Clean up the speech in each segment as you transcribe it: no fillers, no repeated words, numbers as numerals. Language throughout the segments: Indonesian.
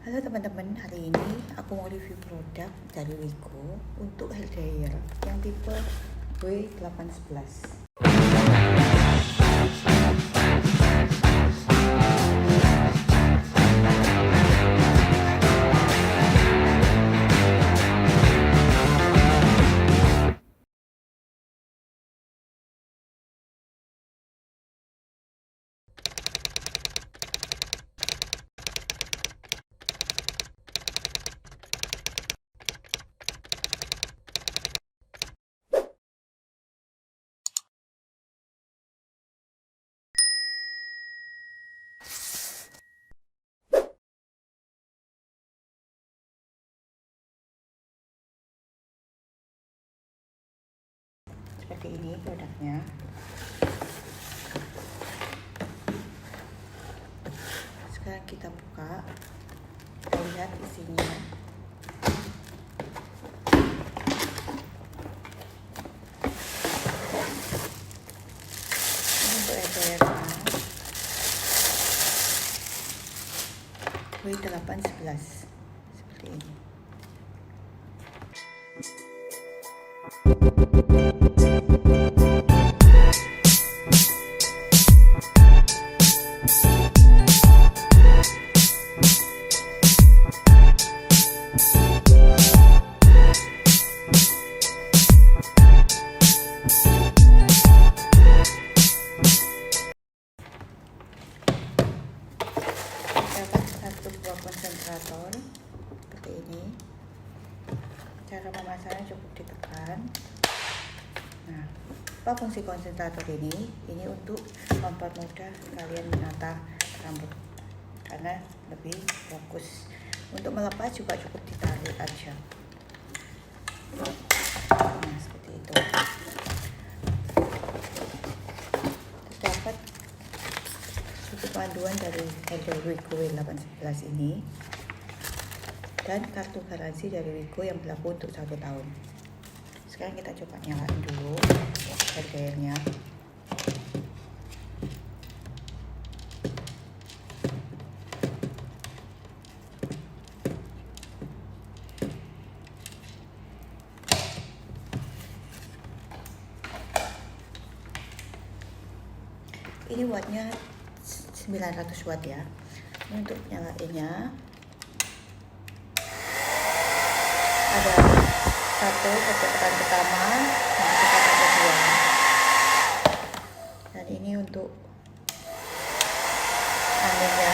Halo teman-teman, hari ini aku mau review produk dari Wigo untuk hair dryer yang tipe W811. Seperti ini produknya. Sekarang kita buka, kita lihat isinya. Ini untuk hair dryernya W811 seperti ini. Dapat satu buah konsentrator seperti ini. Cara memasangnya cukup ditekan. Nah, apa fungsi konsentrator ini? Ini untuk mempermudah kalian menata rambut karena lebih fokus. Untuk melepas juga cukup ditarik aja. Nah, seperti itu. Terdapat buku panduan dari Wigo W811 ini dan kartu garansi dari Wigo yang berlaku untuk 1 tahun. Sekarang kita coba nyalain dulu hair dryernya. Ini wattnya 900 watt ya. Ini untuk nyalainnya ada satu tekan pertama, tekan kedua. Dan ini untuk anginnya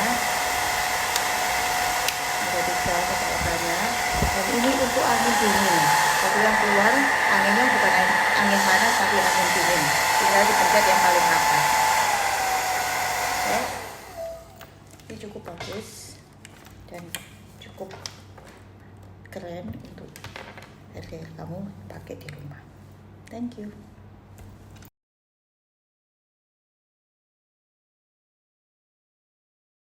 ada 3 kecepatannya. Dan ini untuk angin dingin. Kalau yang keluar anginnya bukan angin panas tapi angin dingin. Tinggal dipencet yang paling atas. Ini cukup bagus dan cukup keren untuk hair dryer kamu pakai di rumah. Thank you.